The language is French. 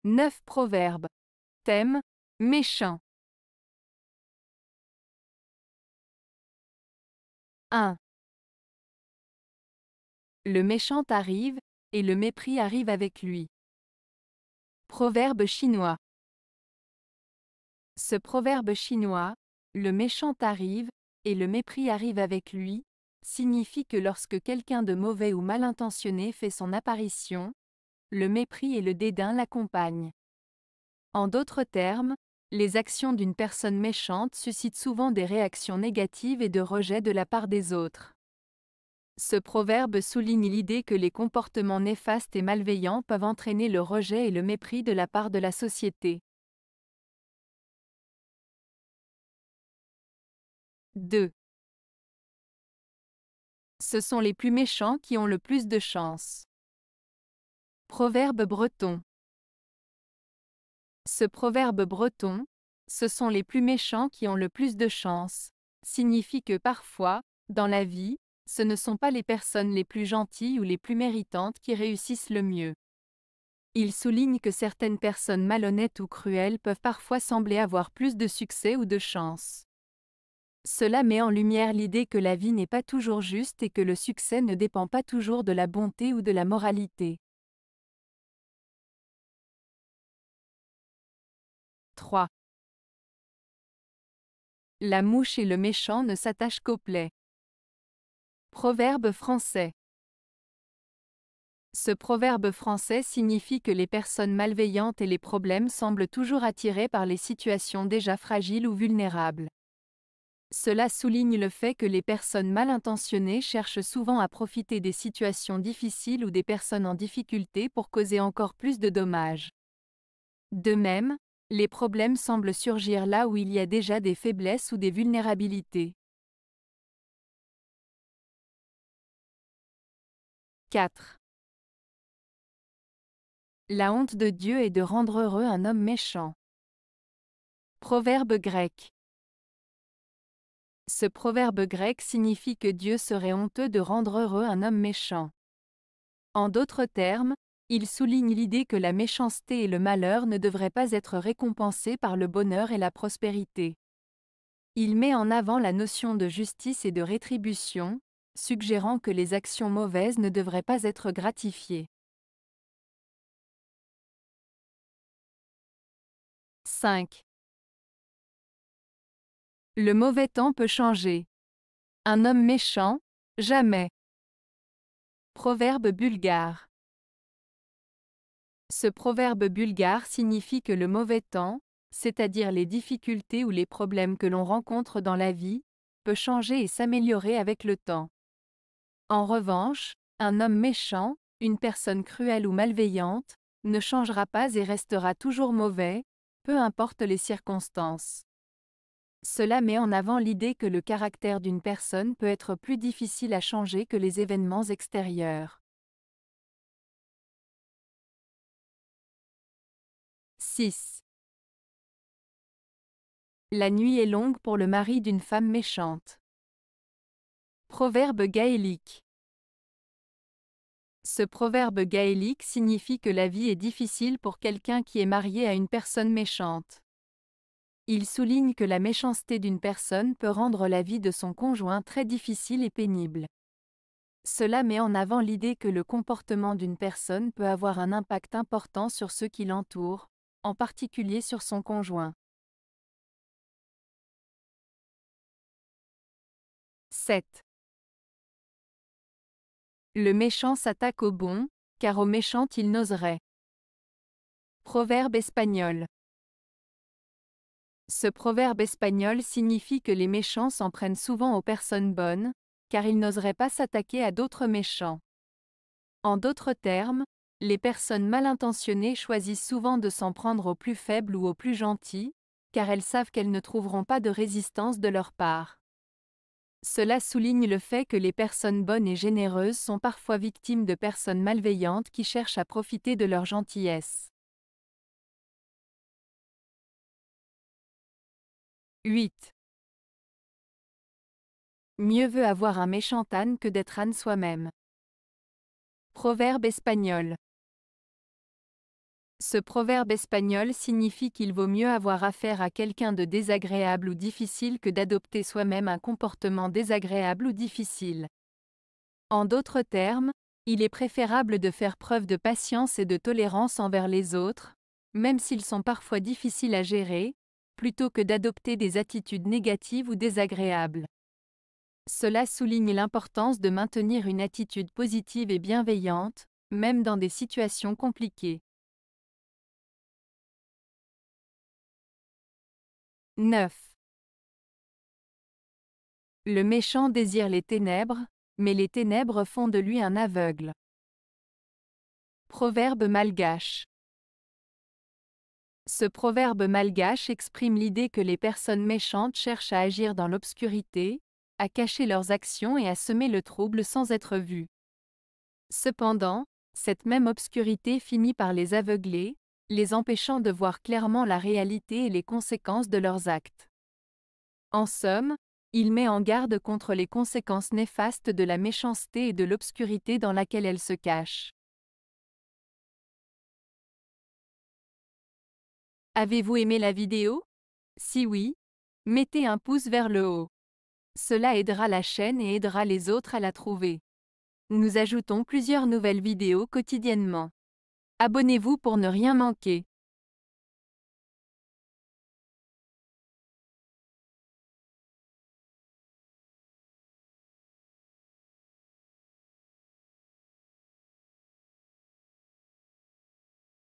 9 proverbes. Thème: méchant. 1. Le méchant arrive, et le mépris arrive avec lui. Proverbe chinois. Ce proverbe chinois, le méchant arrive, et le mépris arrive avec lui, signifie que lorsque quelqu'un de mauvais ou mal intentionné fait son apparition, le mépris et le dédain l'accompagnent. En d'autres termes, les actions d'une personne méchante suscitent souvent des réactions négatives et de rejet de la part des autres. Ce proverbe souligne l'idée que les comportements néfastes et malveillants peuvent entraîner le rejet et le mépris de la part de la société. 2. Ce sont les plus méchants qui ont le plus de chance. Proverbe breton. Ce proverbe breton, ce sont les plus méchants qui ont le plus de chance, signifie que parfois, dans la vie, ce ne sont pas les personnes les plus gentilles ou les plus méritantes qui réussissent le mieux. Il souligne que certaines personnes malhonnêtes ou cruelles peuvent parfois sembler avoir plus de succès ou de chance. Cela met en lumière l'idée que la vie n'est pas toujours juste et que le succès ne dépend pas toujours de la bonté ou de la moralité. 3. La mouche et le méchant ne s'attachent qu'aux plaies. Proverbe français. Ce proverbe français signifie que les personnes malveillantes et les problèmes semblent toujours attirés par les situations déjà fragiles ou vulnérables. Cela souligne le fait que les personnes mal intentionnées cherchent souvent à profiter des situations difficiles ou des personnes en difficulté pour causer encore plus de dommages. De même, les problèmes semblent surgir là où il y a déjà des faiblesses ou des vulnérabilités. 4. La honte de Dieu est de rendre heureux un homme méchant. Proverbe grec. Ce proverbe grec signifie que Dieu serait honteux de rendre heureux un homme méchant. En d'autres termes, il souligne l'idée que la méchanceté et le malheur ne devraient pas être récompensés par le bonheur et la prospérité. Il met en avant la notion de justice et de rétribution, suggérant que les actions mauvaises ne devraient pas être gratifiées. 5. Le mauvais temps peut changer. Un homme méchant, jamais. Proverbe bulgare. Ce proverbe bulgare signifie que le mauvais temps, c'est-à-dire les difficultés ou les problèmes que l'on rencontre dans la vie, peut changer et s'améliorer avec le temps. En revanche, un homme méchant, une personne cruelle ou malveillante, ne changera pas et restera toujours mauvais, peu importe les circonstances. Cela met en avant l'idée que le caractère d'une personne peut être plus difficile à changer que les événements extérieurs. 6. La nuit est longue pour le mari d'une femme méchante. Proverbe gaélique. Ce proverbe gaélique signifie que la vie est difficile pour quelqu'un qui est marié à une personne méchante. Il souligne que la méchanceté d'une personne peut rendre la vie de son conjoint très difficile et pénible. Cela met en avant l'idée que le comportement d'une personne peut avoir un impact important sur ceux qui l'entourent, en particulier sur son conjoint. 7. Le méchant s'attaque au bon, car au méchant il n'oserait. Proverbe espagnol. Ce proverbe espagnol signifie que les méchants s'en prennent souvent aux personnes bonnes, car ils n'oseraient pas s'attaquer à d'autres méchants. En d'autres termes, les personnes mal intentionnées choisissent souvent de s'en prendre aux plus faibles ou aux plus gentils, car elles savent qu'elles ne trouveront pas de résistance de leur part. Cela souligne le fait que les personnes bonnes et généreuses sont parfois victimes de personnes malveillantes qui cherchent à profiter de leur gentillesse. 8. Mieux vaut avoir un méchant âne que d'être âne soi-même. Proverbe espagnol. Ce proverbe espagnol signifie qu'il vaut mieux avoir affaire à quelqu'un de désagréable ou difficile que d'adopter soi-même un comportement désagréable ou difficile. En d'autres termes, il est préférable de faire preuve de patience et de tolérance envers les autres, même s'ils sont parfois difficiles à gérer, plutôt que d'adopter des attitudes négatives ou désagréables. Cela souligne l'importance de maintenir une attitude positive et bienveillante, même dans des situations compliquées. 9. Le méchant désire les ténèbres, mais les ténèbres font de lui un aveugle. Proverbe malgache. Ce proverbe malgache exprime l'idée que les personnes méchantes cherchent à agir dans l'obscurité, à cacher leurs actions et à semer le trouble sans être vues. Cependant, cette même obscurité finit par les aveugler, les empêchant de voir clairement la réalité et les conséquences de leurs actes. En somme, il met en garde contre les conséquences néfastes de la méchanceté et de l'obscurité dans laquelle elle se cache. Avez-vous aimé la vidéo? Si oui, mettez un pouce vers le haut. Cela aidera la chaîne et aidera les autres à la trouver. Nous ajoutons plusieurs nouvelles vidéos quotidiennement. Abonnez-vous pour ne rien manquer.